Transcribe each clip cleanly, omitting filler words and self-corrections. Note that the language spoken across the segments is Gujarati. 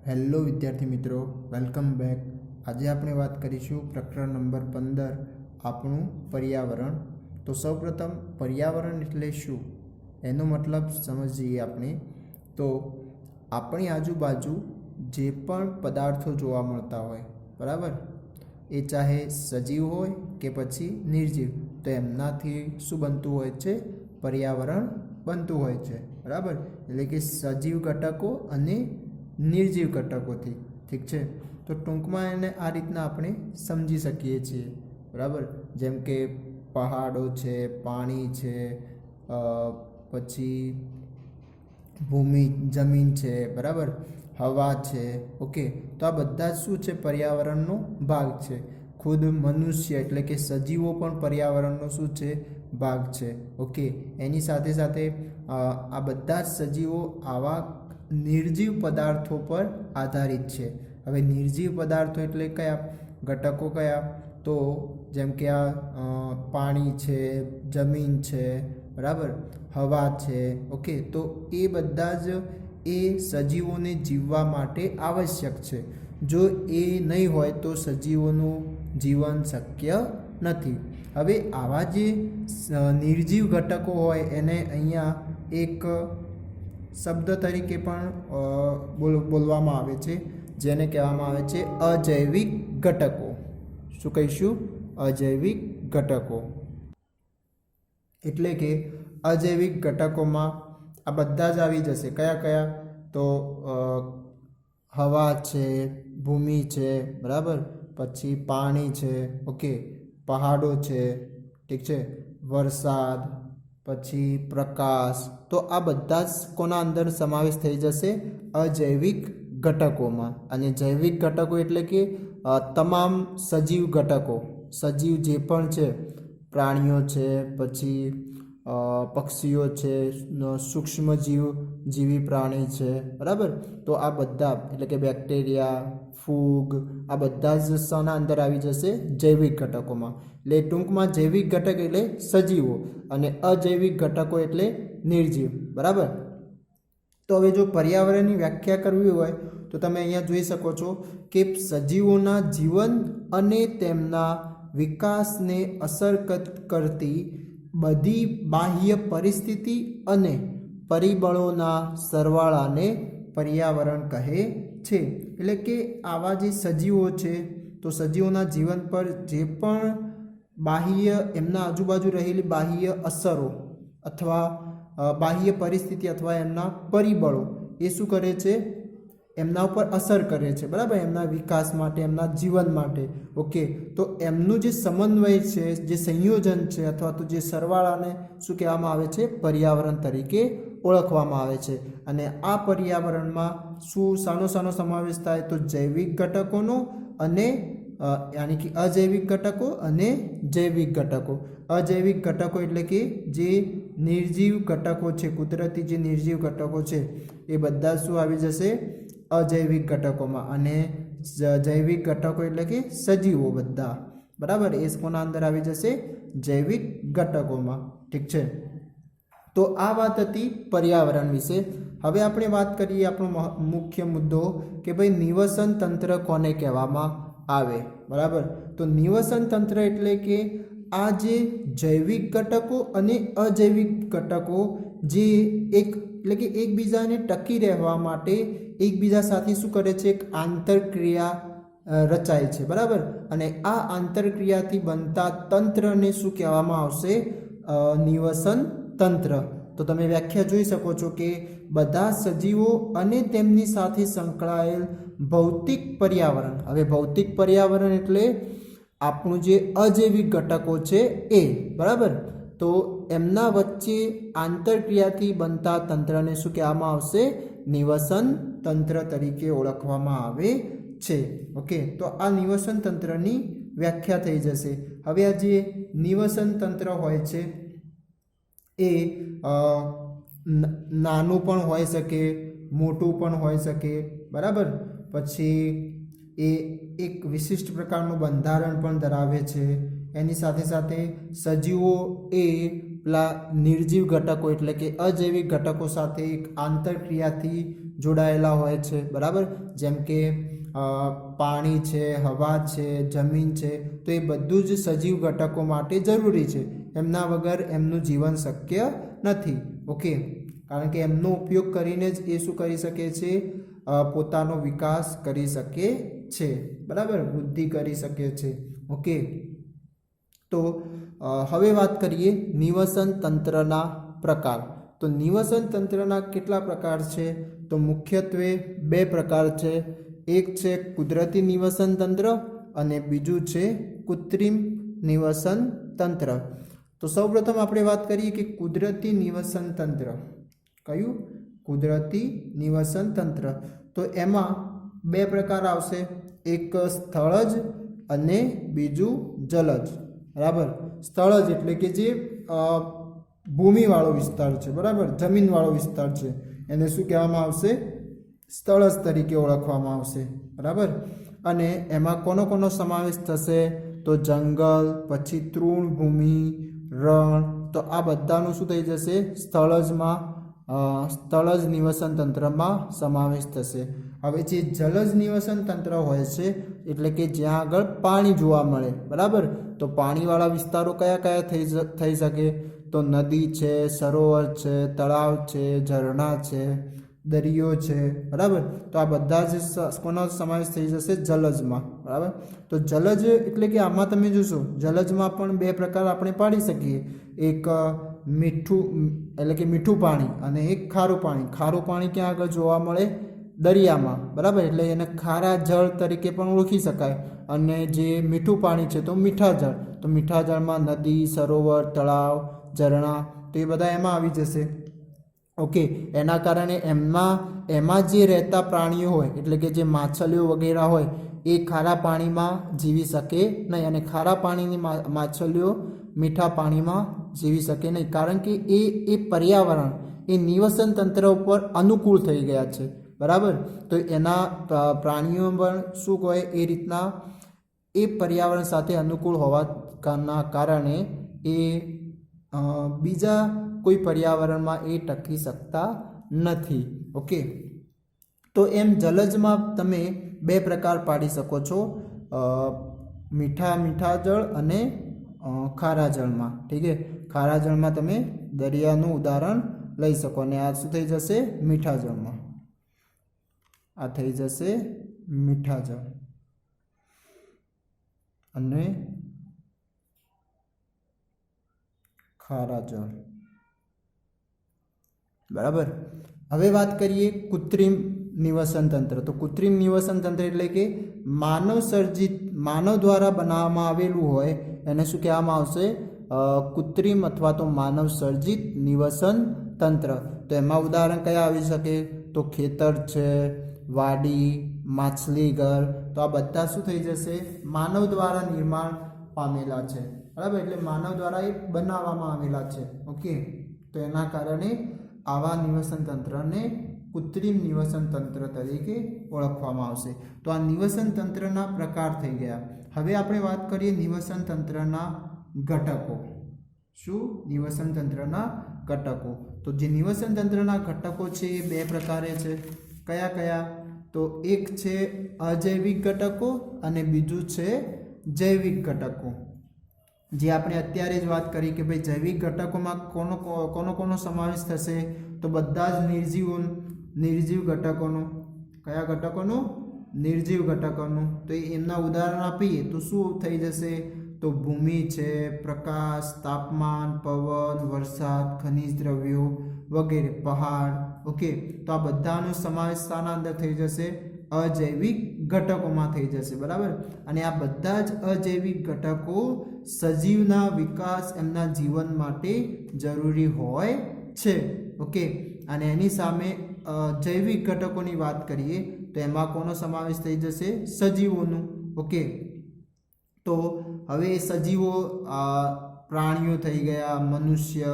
હેલો વિદ્યાર્થી મિત્રો, વેલકમ બેક. આજે આપણે વાત કરીશું પ્રકરણ નંબર 15, આપણું પર્યાવરણ. તો સૌપ્રથમ પર્યાવરણ એટલે શું એનો મતલબ સમજીએ આપણે. તો આપણી આજુબાજુ જે પણ પદાર્થો જોવા મળતા હોય, બરાબર, એ ચાહે સજીવ હોય કે પછી નિર્જીવ, તો એમનાથી શું બનતું હોય છે? પર્યાવરણ બનતું હોય છે, બરાબર. એટલે કે સજીવ ઘટકો અને નિર્જીવ ઘટકોથી. ઠીક છે. તો ટૂંકમાં એને આ રીતના આપણે સમજી શકીએ છીએ, બરાબર. જેમ કે પહાડો છે, પાણી છે, પછી જમીન છે, બરાબર, હવા છે. ઓકે, તો આ બધા જ શું છે? પર્યાવરણનો ભાગ છે. ખુદ મનુષ્ય એટલે કે સજીવો પણ પર્યાવરણનો શું છે? ભાગ છે. ઓકે, એની સાથે સાથે આ બધા જ સજીવો આવા નિર્જીવ પદાર્થો પર આધારિત છે. હવે નિર્જીવ પદાર્થો એટલે કયા ઘટકો? કયા? તો જેમ કે આ પાણી છે, જમીન છે, બરાબર, હવા છે. ઓકે, તો એ બધા જ એ સજીવોને જીવવા માટે આવશ્યક છે. જો એ નહીં હોય તો સજીવોનું જીવન શક્ય નથી. હવે આવા જે નિર્જીવ ઘટકો હોય એને અહીંયા એક શબ્દ તરીકે પણ બોલવામાં આવે છે, જેને કહેવામાં આવે છે અજૈવિક ઘટકો. શું કહીશું? અજૈવિક ઘટકો. એટલે કે અજૈવિક ઘટકોમાં આ બધા જ આવી જશે. કયા કયા? તો હવા છે, ભૂમિ છે, બરાબર, પછી પાણી છે, ઓકે, પહાડો છે, ઠીક છે, વરસાદ, પછી પ્રકાશ. તો આ બધા જ કોના અંદર સમાવેશ થઈ જશે? અજૈવિક ઘટકોમાં. અને જૈવિક ઘટકો એટલે કે તમામ સજીવ ઘટકો, સજીવ જે પણ છે, પ્રાણીઓ છે, પછી પક્ષીઓ છે, સૂક્ષ્મજીવ જીવી પ્રાણી છે, બરાબર. તો આ બધા એટલે કે બેક્ટેરિયા, ફૂગ, આ બધા જ શાના અંદર આવી જશે? જૈવિક ઘટકોમાં. એટલે ટૂંકમાં જૈવિક ઘટક એટલે સજીવો અને અજૈવિક ઘટકો એટલે નિર્જીવ, બરાબર. તો હવે જો પર્યાવરણની વ્યાખ્યા કરવી હોય તો તમે અહીંયા જોઈ શકો છો કે સજીવોના જીવન અને તેમના વિકાસને અસર કરતી બધી બાહ્ય પરિસ્થિતિ અને પરિબળોના સરવાળાને પર્યાવરણ કહે છે. એટલે કે આવા જે સજીવો છે, તો સજીવોના જીવન પર જે પણ બાહ્ય એમના આજુબાજુ રહેલી બાહ્ય અસરો અથવા બાહ્ય પરિસ્થિતિ અથવા એમના પરિબળો એ શું કરે છે? એમના ઉપર અસર કરે છે, બરાબર, એમના વિકાસ માટે, એમના જીવન માટે. ઓકે, તો એમનું જે સમન્વય છે, જે સંયોજન છે, અથવા તો જે સરવાળાને શું કહેવામાં આવે છે? પર્યાવરણ તરીકે ઓળખવામાં આવે છે. અને આ પર્યાવરણમાં શું શાનો સમાવેશ થાય? તો જૈવિક ઘટકોનો અને યાની કે અજૈવિક ઘટકો અને જૈવિક ઘટકો. અજૈવિક ઘટકો એટલે કે જે નિર્જીવ ઘટકો છે, કુદરતી જે નિર્જીવ ઘટકો છે, એ બધા શું આવી જશે? અજૈવિક ઘટકોમાં. અને જૈવિક ઘટકો એટલે કે સજીવો બધા, બરાબર, એ કોના અંદર આવી જશે? જૈવિક ઘટકોમાં. ઠીક છે. તો આ વાત હતી પર્યાવરણ વિશે. હવે આપણે વાત કરીએ આપણો મુખ્ય મુદ્દો કે ભાઈ નિવસન તંત્ર કોને કહેવામાં આવે, બરાબર. તો નિવસન તંત્ર એટલે કે આ જે જૈવિક ઘટકો અને અજૈવિક ઘટકો જે એટલે કે એકબીજાને ટકી રહેવા માટે એકબીજા સાથે શું કરે છે? એક આંતરક્રિયા રચાય છે, બરાબર. અને આ આંતરક્રિયાથી બનતા તંત્રને શું કહેવામાં આવશે? નિવસન તંત્ર. તો તમે વ્યાખ્યા જોઈ શકો છો કે બધા સજીવો અને તેમની સાથે સંકળાયેલ ભૌતિક પર્યાવરણ. હવે ભૌતિક પર્યાવરણ એટલે આપણું જે અજૈવિક ઘટકો છે એ, બરાબર. તો એમના વચ્ચે આંતરક્રિયાથી બનતા તંત્રને શું કહેવામાં આવશે? નિવસન તંત્ર તરીકે ઓળખવામાં આવે છે. ઓકે, તો આ નિવસન તંત્રની વ્યાખ્યા થઈ જશે. હવે આ જે નિવસન તંત્ર હોય છે એ નાનું પણ હોઈ શકે, મોટું પણ હોઈ શકે, બરાબર. પછી એ એક વિશિષ્ટ પ્રકારનું બંધારણ પણ ધરાવે છે. એની સાથે સાથે સજીવો એ પેલા નિર્જીવ ઘટકો એટલે કે અજૈવિક ઘટકો સાથે એક આંતરક્રિયાથી જોડાયેલા હોય છે, બરાબર. જેમ કે પાણી છે, હવા છે, જમીન છે, તો એ બધું જ સજીવ ઘટકો માટે જરૂરી છે. એમના વગર એમનું જીવન શક્ય નથી. ઓકે, કારણ કે એમનો ઉપયોગ કરીને જ એ શું કરી શકે છે, પોતાનો વિકાસ કરી શકે છે, બરાબર, વૃદ્ધિ કરી શકે છે. ઓકે, તો હવે વાત કરીએ નિવસન તંત્રના પ્રકાર. તો નિવસન તંત્રના કેટલા પ્રકાર છે? તો મુખ્યત્વે 2 પ્રકાર છે. એક છે કુદરતી નિવસન તંત્ર અને બીજું છે કૃત્રિમ નિવસન તંત્ર. તો સૌપ્રથમ આપણે વાત કરીએ કે કુદરતી નિવસન તંત્ર. કયું? કુદરતી નિવસન તંત્ર. તો એમાં 2 પ્રકાર આવશે, એક સ્થળજ અને બીજું જલજ, બરાબર. સ્થળજ એટલે કે જે ભૂમિવાળો વિસ્તાર છે, બરાબર, જમીનવાળો વિસ્તાર છે, એને શું કહેવામાં આવશે? સ્થળજ તરીકે ઓળખવામાં આવશે, બરાબર. અને એમાં કોનો સમાવેશ થશે? તો જંગલ, પછી તૃણભૂમિ, રણ, તો આ બધાનું શું થઈ જશે? સ્થળજ નિવસન તંત્રમાં સમાવેશ થશે. હવે જે જલજ નિવસન તંત્ર હોય છે એટલે કે જ્યાં આગળ પાણી જોવા મળે, બરાબર. તો પાણીવાળા વિસ્તારો કયા કયા થઈ શકે? તો નદી છે, સરોવર છે, તળાવ છે, ઝરણા છે, દરિયો છે, બરાબર. તો આ બધા જ કોનો સમાવેશ થઈ જશે? જલજમાં, બરાબર. તો જલજ એટલે કે આમાં તમે જોશો જલજમાં પણ 2 પ્રકાર આપણે પાડી શકીએ. એક મીઠું એટલે કે મીઠું પાણી અને એક ખારું પાણી. ખારું પાણી ક્યાં આગળ જોવા મળે? દરિયામાં, બરાબર. એટલે એને ખારા જળ તરીકે પણ ઓળખી શકાય. અને જે મીઠું પાણી છે તો મીઠા જળ. તો મીઠા જળમાં નદી, સરોવર, તળાવ, ઝરણા, તો એ બધા એમાં આવી જશે. ઓકે, એના કારણે એમાં જે રહેતા પ્રાણીઓ હોય એટલે કે જે માછલીઓ વગેરે હોય એ ખારા પાણીમાં જીવી શકે નહીં, અને ખારા પાણીની માછલીઓ મીઠા પાણીમાં જીવી શકે નહીં, કારણ કે એ પર્યાવરણ એ નિવસન તંત્ર ઉપર અનુકૂળ થઈ ગયા છે, બરાબર. તો એના પ્રાણીઓ પણ શું કહે એ રીતના એ પર્યાવરણ સાથે અનુકૂળ હોવાના કારણે એ બીજા કોઈ પર્યાવરણમાં એ ટકી શકતા નથી. ઓકે, તો એમ જલજમાં તમે 2 પ્રકાર પાડી શકો છો, મીઠા જળ અને ખારા જળમાં. ઠીક છે, ખારા જળમાં તમે દરિયાનું ઉદાહરણ લઈ શકો, અને આ શું થઈ જશે? મીઠા જળમાં. આ થઈ જશે મીઠા જળ અને ખારા જળ, બરાબર. હવે વાત કરીએ કૃત્રિમ નિવસન તંત્ર. તો કૃત્રિમ નિવસન તંત્ર એટલે કે માનવ દ્વારા બનાવવામાં આવેલું હોય એને શું કહેવામાં આવશે? કૃત્રિમ અથવા તો માનવ સર્જિત નિવસન તંત્ર. તો એમાં ઉદાહરણ કયા આવી શકે? તો ખેતર છે, વાડી, માછલી ઘર, તો આ બધા શું થઈ જશે? માનવ દ્વારા નિર્માણ પામેલા છે, બરાબર. એટલે માનવ દ્વારા એ બનાવવામાં આવેલા છે. ઓકે, તો એના કારણે આવા નિવસન તંત્રને કૃત્રિમ નિવસન તંત્ર તરીકે ઓળખવામાં આવશે. તો આ નિવસન તંત્રના પ્રકાર થઈ ગયા. હવે આપણે વાત કરીએ નિવસન તંત્રના ઘટકો. શું? નિવસન તંત્રના ઘટકો. તો જે નિવસન તંત્રના ઘટકો છે એ 2 પ્રકારે છે. કયા? તો એક છે અજૈવિક ઘટકો અને બીજું છે જૈવિક ઘટકો. જે આપણે અત્યારે જ વાત કરી કે ભાઈ જૈવિક ઘટકોમાં કોનો સમાવેશ થશે? તો બધા જ નિર્જીવ ઘટકોનો. કયા ઘટકોનો? નિર્જીવ ઘટકોનો. તો એમના ઉદાહરણ આપીએ તો શું થઈ જશે? તો ભૂમિ છે, પ્રકાશ, તાપમાન, પવન, વરસાદ, ખનિજ દ્રવ્યો વગેરે, પહાડ. ઓકે, તો આ બધાનો સમાવેશ શાના અંદર થઈ જશે? અજૈવિક ઘટકોમાં થઈ જશે, બરાબર. અને આ બધા જ અજૈવિક ઘટકો સજીવના વિકાસ, એમના જીવન માટે જરૂરી હોય છે. ઓકે, અને એની સામે જૈવિક ઘટકોની વાત કરીએ તો એમાં કોનો સમાવેશ થઈ જશે? સજીવોનું. ઓકે, તો હવે સજીવો પ્રાણીઓ થઈ ગયા, મનુષ્ય,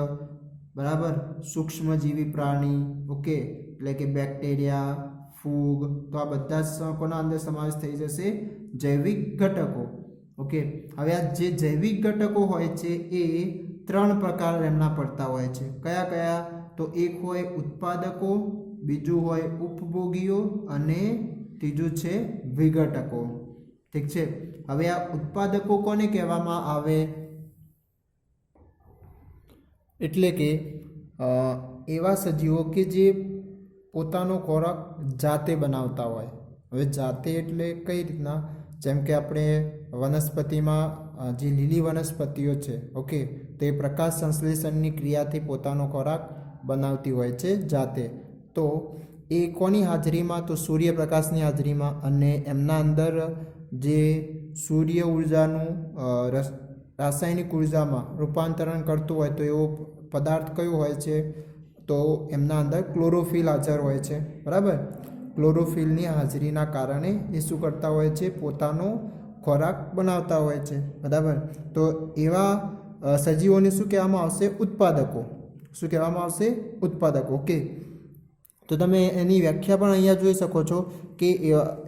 બરાબર, સૂક્ષ્મજીવી પ્રાણી. ઓકે, એટલે કે બેક્ટેરિયા, ફૂગ, તો આ બધા જ કોના અંદર સમાવેશ થઈ જશે? જૈવિક ઘટકો. ઓકે, હવે આ જે જૈવિક ઘટકો હોય છે એ 3 પ્રકાર એમના પડતા હોય છે. કયા? તો એક હોય ઉત્પાદકો, બીજું હોય ઉપભોગીઓ અને ત્રીજું છે વિઘટકો. ઠીક છે. હવે આ ઉત્પાદકો કોને કહેવામાં આવે? એટલે કે એવા સજીવો કે જે પોતાનો ખોરાક જાતે બનાવતા હોય. હવે જાતે એટલે કઈ રીતના? જેમ કે આપણે વનસ્પતિમાં જે લીલી વનસ્પતિઓ છે, ઓકે, તે પ્રકાશ સંશ્લેષણની ક્રિયાથી પોતાનો ખોરાક બનાવતી હોય છે જાતે. તો એ કોની હાજરીમાં? તો સૂર્યપ્રકાશની હાજરીમાં. અને એમના અંદર જે સૂર્ય ઉર્જાનું રાસાયણિક ઉર્જામાં રૂપાંતરણ કરતું હોય તો એવો પદાર્થ કયો હોય છે? તો એમના અંદર ક્લોરોફિલ હાજર હોય છે. બરાબર. ક્લોરોફિલની હાજરીના કારણે એ શું કરતા હોય છે? પોતાનો ખોરાક બનાવતા હોય છે. બરાબર. તો એવા સજીવોને શું કહેવામાં આવશે? ઉત્પાદકો. શું કહેવામાં આવશે? ઉત્પાદકો. ઓકે. તો તમે એની વ્યાખ્યા પણ અહીંયા જોઈ શકો છો કે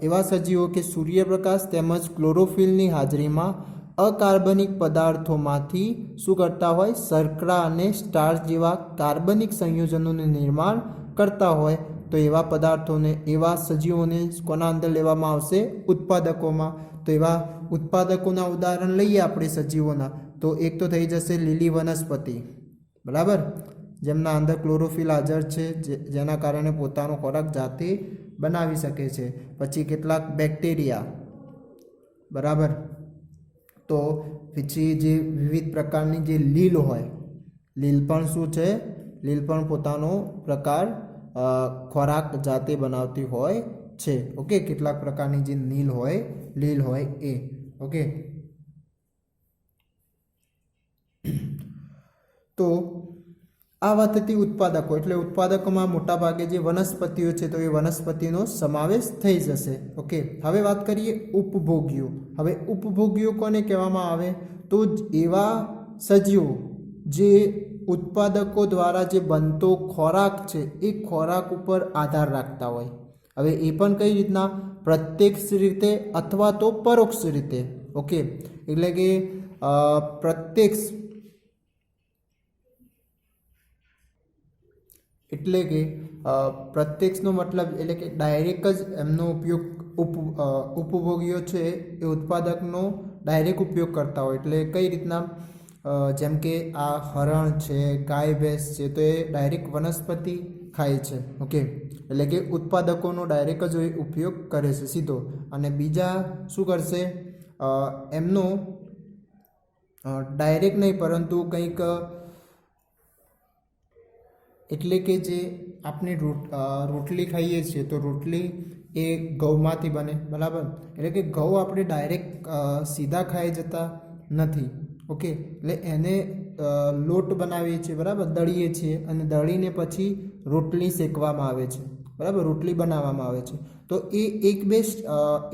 એવા સજીવો કે સૂર્યપ્રકાશ તેમજ ક્લોરોફિલની હાજરીમાં અકાર્બનિક પદાર્થોમાંથી શું કરતા હોય? શર્કરા અને સ્ટાર્ચ જેવા કાર્બનિક સંયોજનોનું નિર્માણ કરતા હોય. તો એવા પદાર્થોને, એવા સજીવોને કોના અંદર લેવામાં આવશે? ઉત્પાદકોમાં. તો એવા ઉત્પાદકોના ઉદાહરણ લઈએ આપણે સજીવોના, તો એક તો થઈ જશે લીલી વનસ્પતિ. બરાબર. જેમના અંદર ક્લોરોફિલ હાજર છે, જેના કારણે પોતાનો ખોરાક જાતે બનાવી શકે છે. પછી કેટલાક બેક્ટેરિયા. બરાબર. તો પછી જે વિવિધ પ્રકારની જે લીલ હોય, લીલ પણ શું છે? લીલ પણ પોતાનો પ્રકાર ખોરાક જાતે બનાવતી હોય છે. ઓકે. કેટલાક પ્રકારની જે લીલ હોય એ. ઓકે. તો આ વાત હતી ઉત્પાદકો. એટલે ઉત્પાદકોમાં મોટા ભાગે જે વનસ્પતિઓ છે તો એ વનસ્પતિનો સમાવેશ થઈ જશે. ઓકે. હવે વાત કરીએ ઉપભોગીઓ. હવે ઉપભોગીઓ કોને કહેવામાં આવે? તો એવા સજીવો જે ઉત્પાદકો દ્વારા જે બનતો ખોરાક છે એ ખોરાક ઉપર આધાર રાખતા હોય. હવે એ પણ કઈ રીતના? પ્રત્યક્ષ રીતે અથવા તો પરોક્ષ રીતે. ઓકે. એટલે કે પ્રત્યક્ષ પ્રત્યક્ષનો મતલબ એટલે કે ડાયરેક્ટ જ એમનો ઉપયોગ ઉપભોગીઓ છે એ ઉત્પાદકનો ડાયરેક્ટ ઉપયોગ કરતા હોય. એટલે કઈ રીતના? જેમ કે આ હરણ છે, ગાય ભેંસ છે, તો એ ડાયરેક્ટ વનસ્પતિ ખાય છે. ઓકે. એટલે કે ઉત્પાદકોનો ડાયરેક્ટ જ ઉપયોગ કરે છે સીધો. અને બીજા શું કરશે? એમનો ડાયરેક્ટ નહીં, પરંતુ કંઈક, એટલે કે જે આપણે રોટલી ખાઈએ છીએ તો રોટલી એ ઘઉંમાંથી બને. બરાબર. એટલે કે ઘઉં આપણે ડાયરેક્ટ સીધા ખાઈ જતા નથી. ઓકે. એટલે એને લોટ બનાવીએ છીએ. બરાબર. દળીએ છીએ અને દળીને પછી રોટલી શેકવામાં આવે છે. બરાબર. રોટલી બનાવવામાં આવે છે. તો એ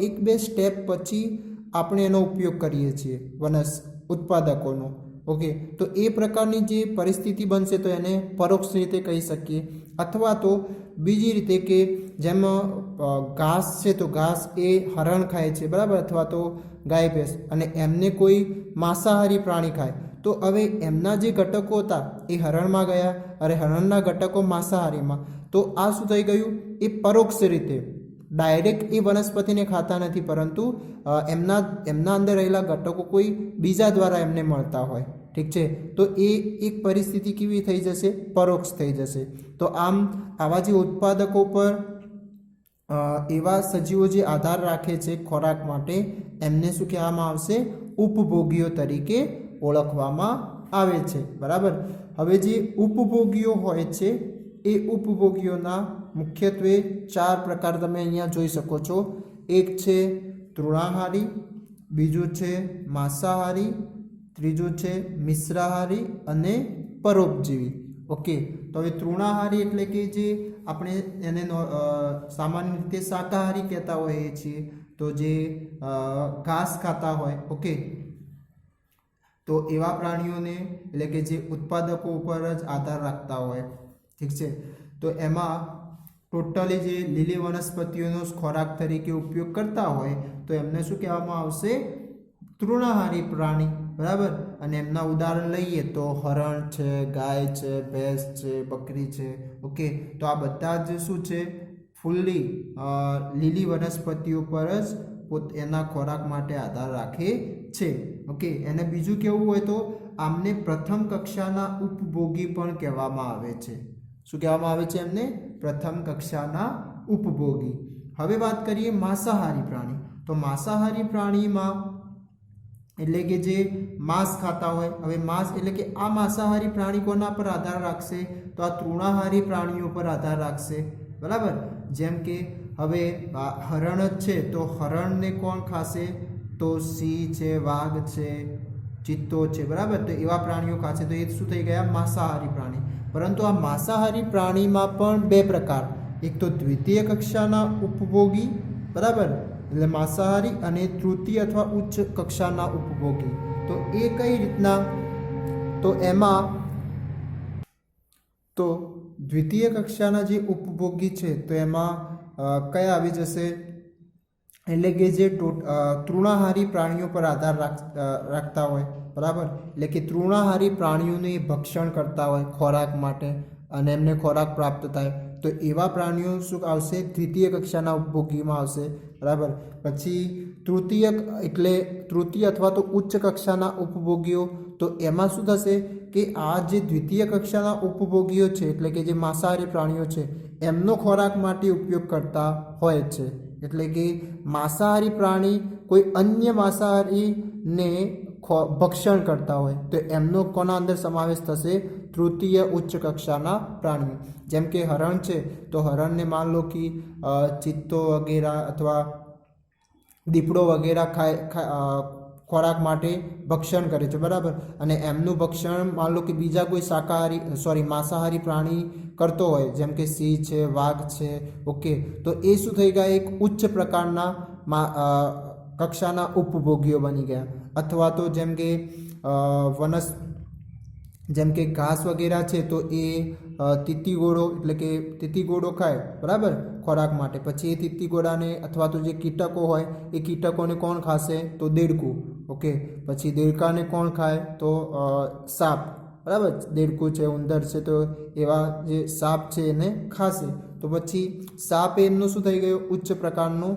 એક બે સ્ટેપ પછી આપણે એનો ઉપયોગ કરીએ છીએ ઉત્પાદકોનો. ઓકે. તો એ પ્રકારની જે પરિસ્થિતિ બનશે તો એને પરોક્ષ રીતે કહી શકીએ. અથવા તો બીજી રીતે કે જેમ ઘાસ છે તો ઘાસ એ હરણ ખાય છે. બરાબર. અથવા તો ગાય ભેંસ, અને એમને કોઈ માંસાહારી પ્રાણી ખાય તો હવે એમના જે ઘટકો હતા એ હરણમાં ગયા, અને હરણના ઘટકો માંસાહારીમાં. તો આ શું થઈ ગયું? એ પરોક્ષ રીતે ડાયરેક્ટ એ વનસ્પતિને ખાતા નથી, પરંતુ એમના અંદર રહેલા ઘટકો કોઈ બીજા દ્વારા એમને મળતા હોય. ઠીક છે. તો એ એક પરિસ્થિતિ કેવી થઈ જશે? પરોક્ષ થઈ જશે. તો આમ આવા જે ઉત્પાદકો પર એવા સજીવો જે આધાર રાખે છે ખોરાક માટે, એમને શું કહેવામાં આવશે? ઉપભોગીઓ તરીકે ઓળખવામાં આવે છે. બરાબર. હવે જે ઉપભોગીઓ હોય છે એ ઉપભોગીઓના મુખ્યત્વે 4 પ્રકાર તમે અહીંયા જોઈ શકો છો. એક છે તૃણાહારી, બીજું છે માંસાહારી, ત્રીજું છે મિશ્રાહારી અને પરોપજીવી. ઓકે. તો હવે તૃણાહારી એટલે કે જે આપણે એને સામાન્ય રીતે શાકાહારી કહેતા હોઈએ છીએ, તો જે ઘાસ ખાતા હોય. ઓકે. તો એવા પ્રાણીઓને, એટલે કે જે ઉત્પાદકો ઉપર જ આધાર રાખતા હોય. ઠીક છે. તો એમાં ટોટલી જે લીલી વનસ્પતિઓનો ખોરાક તરીકે ઉપયોગ કરતા હોય તો એમને શું કહેવામાં આવશે? તૃણાહારી પ્રાણી. બરાબર. અને એમના ઉદાહરણ લઈએ તો હરણ છે, ગાય છે, ભેંસ છે, બકરી છે, ઓકે, તો આ બધા જ શું છે, ફૂલ્લી લીલી વનસ્પતિઓ પર જ એના ખોરાક માટે આધાર રાખે છે. ઓકે, એને બીજું કેવું હોય તો આમને પ્રથમ કક્ષાના ઉપભોગી પણ કહેવામાં આવે છે. શું કહેવામાં આવે છે એમને? પ્રથમ કક્ષાના ઉપભોગી. હવે વાત કરીએ માંસાહારી પ્રાણી. તો માંસાહારી પ્રાણીમાં એટલે કે જે માંસ ખાતા હોય. હવે માંસ એટલે કે આ માંસાહારી પ્રાણી કોના પર આધાર રાખશે? તો આ તૃણાહારી પ્રાણીઓ પર આધાર રાખશે. બરાબર, જેમ કે હવે હરણ જ છે તો હરણને કોણ ખાશે? તો સિંહ છે, વાઘ છે, ચિત્તો છે. બરાબર, તો એવા પ્રાણીઓ ખાશે. તો એ શું થઈ ગયા? માંસાહારી પ્રાણી. પરંતુ આ માંસાહારી પ્રાણીમાં પણ બે પ્રકાર, એક તો દ્વિતીય કક્ષાના ઉપભોગી, બરાબર, એટલે માંસાહારી, અને તૃતીય અથવા ઉચ્ચ કક્ષાના ઉપભોગી. તો એ કઈ રીતના? તો એમાં તો દ્વિતીય કક્ષાના જે ઉપભોગી છે તો એમાં કયા આવી જશે? એટલે કે જે તૃણાહારી પ્રાણીઓ પર આધાર રાખતા હોય. બરાબર, એટલે કે તૃણાહારી પ્રાણીઓને ભક્ષણ કરતા હોય ખોરાક માટે અને એમને ખોરાક પ્રાપ્ત થાય, તો એવા પ્રાણીઓ શું આવશે? દ્વિતીય કક્ષાના ઉપભોગીમાં આવશે. બરાબર, પછી તૃતીય એટલે તૃતીય અથવા તો ઉચ્ચ કક્ષાના ઉપભોગીઓ. તો એમાં શું થશે કે આ જે દ્વિતીય કક્ષાના ઉપભોગીઓ છે એટલે કે જે માંસાહારી પ્રાણીઓ છે એમનો ખોરાક માટે ઉપયોગ કરતા હોય છે. એટલે કે માંસાહારી પ્રાણી કોઈ અન્ય માંસાહારીને ભક્ષણ કરતા હોય તો એમનો કોના અંદર સમાવેશ થશે? તૃતીય ઉચ્ચ કક્ષાના પ્રાણીઓ. જેમ કે હરણ છે તો હરણને માન લો કે ચિત્તો વગેરે અથવા દીપડો વગેરે ખોરાક માટે ભક્ષણ કરે છે. બરાબર, અને એમનું ભક્ષણ માન લો કે બીજા કોઈ માંસાહારી પ્રાણી કરતો હોય, જેમ કે સિંહ છે, વાઘ છે. ઓકે, તો એ શું થઈ ગયા? એક ઉચ્ચ પ્રકારના કક્ષાના ઉપભોગીઓ બની ગયા. અથવા તો જેમ કે ઘાસ વગેરે છે તો એ તીતીગોળો એટલે કે તીતીગોળો ખાય. બરાબર, ખોરાક માટે. પછી એ તીતીગોળાને અથવા તો જે કીટકો હોય એ કીટકોને કોણ ખાશે? તો દેડકું. ઓકે, પછી દેડકાને કોણ ખાય? તો સાપ. બરાબર, દેડકું છે, ઉંદર છે, તો એવા જે સાપ છે એને ખાશે. તો પછી સાપ એમનું શું થઈ ગયું? ઉચ્ચ પ્રકારનું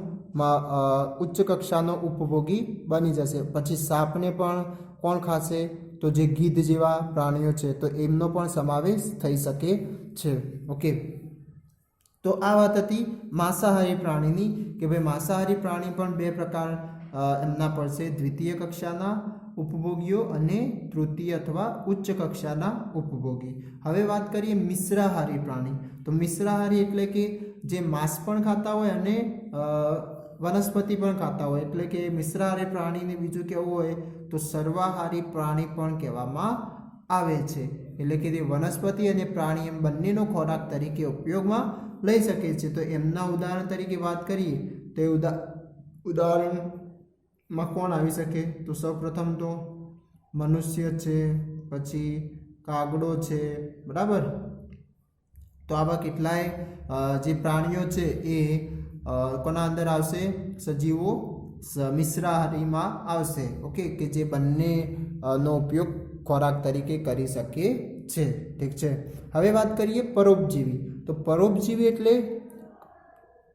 ઉચ્ચ કક્ષાનો ઉપભોગી બની જશે. પછી સાપને પણ કોણ ખાશે? તો જે ગીધ જેવા પ્રાણીઓ છે તો એમનો પણ સમાવેશ થઈ શકે છે. ઓકે, તો આ વાત હતી માંસાહારી પ્રાણીની કે ભાઈ માંસાહારી પ્રાણી પણ બે પ્રકાર એમના પડશે, દ્વિતીય કક્ષાના ઉપભોગીઓ અને તૃતીય અથવા ઉચ્ચ કક્ષાના ઉપભોગી. હવે વાત કરીએ મિશ્રાહારી પ્રાણી. તો મિશ્રાહારી એટલે કે જે માંસ પણ ખાતા હોય અને વનસ્પતિ પણ ખાતા હોય. એટલે કે મિશ્રાહારી પ્રાણીને બીજું કેવું હોય તો સર્વાહારી પ્રાણી પણ કહેવામાં આવે છે. એટલે કે તે વનસ્પતિ અને પ્રાણી એમ બંનેનો ખોરાક તરીકે ઉપયોગમાં લઈ શકે છે. તો એમના ઉદાહરણ તરીકે વાત કરીએ તો ઉદાહરણમાં કોણ આવી શકે? તો સૌપ્રથમ તો મનુષ્ય છે, પછી કાગડો છે. બરાબર, તો આવા કેટલાય જે પ્રાણીઓ છે એ કોના અંદર આવશે? સજીવો મિશ્રાહારીમાં આવશે. ઓકે, કે જે બંને નો ઉપયોગ ખોરાક તરીકે કરી શકે છે. ઠીક છે. હવે વાત કરીએ પરોપજીવી. તો પરોપજીવી એટલે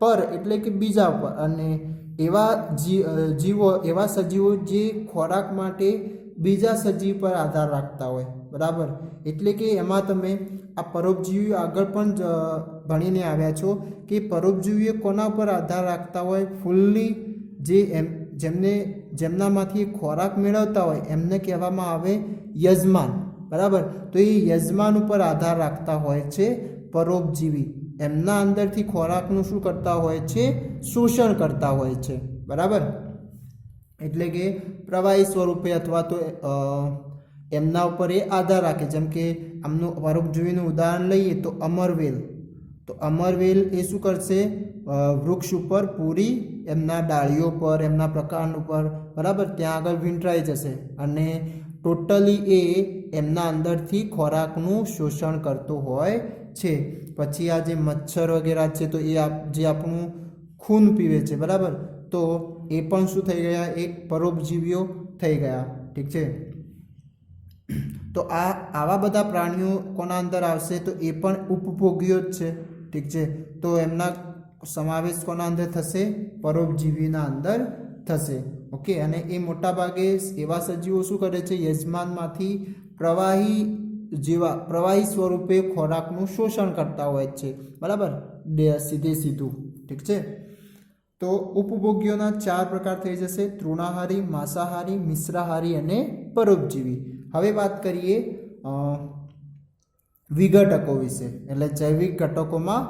પર એટલે કે બીજા પર, અને એવા જીવો એવા સજીવો જે ખોરાક માટે બીજા સજીવ પર આધાર રાખતા હોય. બરાબર, એટલે કે એમાં તમે આ પરોપજીવી આગળ પણ ભણીને આવ્યા છો કે પરોપજીવીઓ કોના પર આધાર રાખતા હોય? ફૂલ્લી જેમનામાંથી ખોરાક મેળવતા હોય એમને કહેવામાં આવે યજમાન. બરાબર, તો એ યજમાન ઉપર આધાર રાખતા હોય છે પરોપજીવી. એમના અંદરથી ખોરાકનું શું કરતા હોય છે? શોષણ કરતા હોય છે. બરાબર, એટલે કે પ્રવાહી સ્વરૂપે અથવા તો એમના ઉપર એ આધાર રાખે. જેમ કે આમનું પરોપજીવીનું ઉદાહરણ લઈએ તો અમરવેલ. તો અમરવેલ એ શું કરશે? વૃક્ષ ઉપર પૂરી એમના ડાળીઓ પર, એમના પ્રકાંડ ઉપર, બરાબર, ત્યાં આગળ વીંટળાઈ જશે અને ટોટલી એ એમના અંદરથી ખોરાકનું શોષણ કરતો હોય છે. પછી આ જે મચ્છર વગેરે છે તો એ જે આપણું ખૂન પીવે છે. બરાબર, તો એ પણ શું થઈ ગયા? એક પરોપજીવીઓ થઈ ગયા. ઠીક છે. તો આવા બધા પ્રાણીઓ કોના અંદર આવશે? તો એ પણ ઉપભોગીઓ જ છે. ઠીક છે, તો એમના સમાવેશ કોના અંદર થશે? પરોપજીવીના અંદર થશે. ઓકે, અને એ મોટા ભાગે એવા સજીવો શું કરે છે? યજમાનમાંથી પ્રવાહી સ્વરૂપે ખોરાકનું શોષણ કરતા હોય છે. બરાબર, સીધું. ઠીક છે, તો ઉપભોગ્યોના 4 પ્રકાર થઈ જશે: તૃણાહારી, માંસાહારી, મિશ્રાહારી અને પરોપજીવી. હવે વાત કરીએ વિઘટકો વિશે. એટલે જૈવિક ઘટકોમાં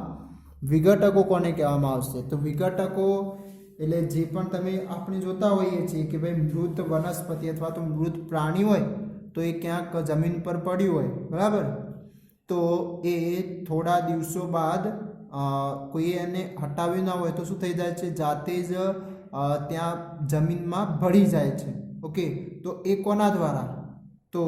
વિઘટકો કોને કહેવામાં આવશે? તો વિઘટકો એટલે જે પણ તમે આપણે જોતા હોઈએ છીએ કે ભાઈ મૃત વનસ્પતિ અથવા તો મૃત પ્રાણી હોય તો એ ક્યાંક જમીન પર પડ્યું હોય, બરાબર, તો એ થોડા દિવસો બાદ કોઈ એને હટાવ્યું ના હોય તો શું થઈ જાય છે? જાતે જ ત્યાં જમીનમાં ભળી જાય છે. ઓકે, તો એ કોના દ્વારા? તો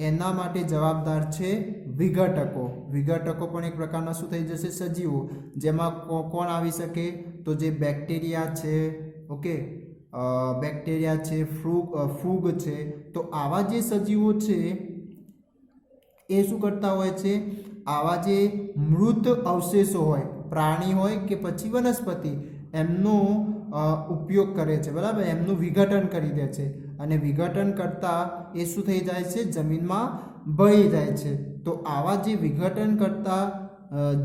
એના માટે જવાબદાર છે વિઘટકો. વિઘટકો પણ એક પ્રકારના શું થઈ જશે? સજીવો. જેમાં કોણ આવી શકે? તો જે બેક્ટેરિયા છે, ઓકે, બેક્ટેરિયા છે, ફૂગ છે. તો આવા જે સજીવો છે એ શું કરતા હોય છે? આવા જે મૃત અવશેષો હોય, પ્રાણી હોય કે પછી વનસ્પતિ, એમનો ઉપયોગ કરે છે. બરાબર, એમનું વિઘટન કરી દે છે. અને વિઘટન કરતાં એ શું થઈ જાય છે? જમીનમાં ભળી જાય છે. તો આવા જે વિઘટન કરતા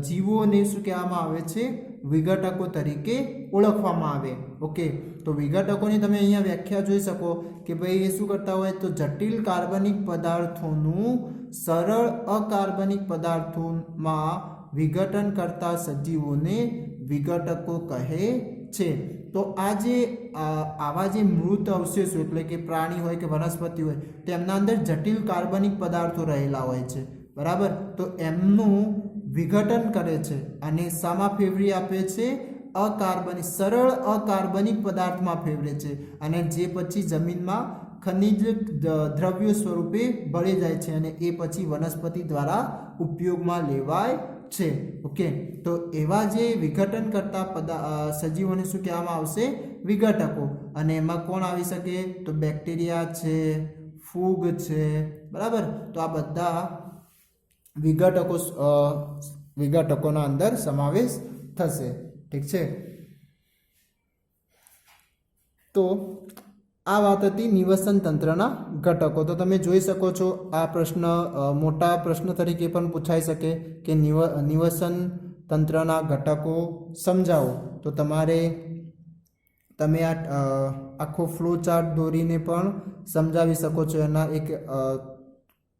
જીવોને શું કહેવામાં આવે છે? વિઘટકો તરીકે ઓળખવામાં આવે. ઓકે, તો વિઘટકોની તમે અહીંયા વ્યાખ્યા જોઈ શકો કે ભાઈ એ શું કરતા હોય? તો જટિલ કાર્બનિક પદાર્થોનું સરળ અકાર્બનિક પદાર્થોમાં વિઘટન કરતા સજીવોને વિઘટકો કહે છે. તો આવા જે મૃત અવશેષો એટલે કે પ્રાણી હોય કે વનસ્પતિ હોય તેમના અંદર જટિલ કાર્બનિક પદાર્થો રહેલા હોય છે. બરાબર, તો એમનું વિઘટન કરે છે અને શામાં ફેરવી આપે છે? સરળ અકાર્બનિક પદાર્થમાં ફેરવે છે. અને જે પછી જમીનમાં ખનિજ દ્રવ્યો સ્વરૂપે ભળી જાય છે અને એ પછી વનસ્પતિ દ્વારા ઉપયોગમાં લેવાય છે. ઓકે, તો એવા જે વિઘટન કરતા સજીવોને શું કહેવામાં આવશે? વિઘટકો. અને એમાં કોણ આવી શકે? તો બેક્ટેરિયા છે, ફૂગ છે. બરાબર, તો આ બધા વિઘટકોના અંદર સમાવેશ થશે. ઠીક છે, તો આ વાત હતી નિવસન તંત્રના ઘટકો. તો તમે જોઈ શકો છો આ પ્રશ્ન મોટા પ્રશ્ન તરીકે પણ પૂછાઈ શકે કે નિવસન તંત્રના ઘટકો સમજાવો. તો તમે આ આખો ફ્લો ચાર્ટ દોરીને પણ સમજાવી શકો છો. એના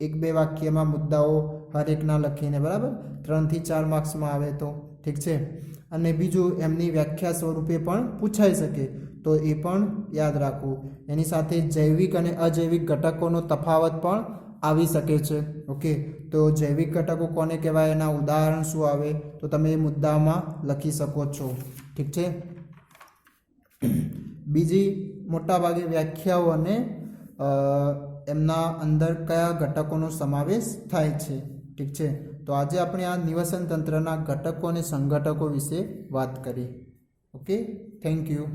એક બે વાક્યમાં મુદ્દાઓ હરેકના લખીને. બરાબર, 3 થી 4 માર્ક્સમાં આવે તો. ઠીક છે, અને બીજું એમની વ્યાખ્યા સ્વરૂપે પણ પૂછાઈ શકે તો એ પણ યાદ રાખવું. એની સાથે જૈવિક અને અજૈવિક ઘટકોનો તફાવત પણ આવી શકે છે. ઓકે, તો જૈવિક ઘટકો કોને કહેવાય? એના ઉદાહરણ શું આવે? તો તમે એ મુદ્દામાં લખી શકો છો. ઠીક છે, બીજી મોટા ભાગે વ્યાખ્યાઓ અને એમના અંદર કયા ઘટકોનો સમાવેશ થાય છે. ઠીક છે, તો આજે આપણે આ નિવસન તંત્રના ઘટકો અને સંઘટકો વિશે વાત કરી. Okay, thank you.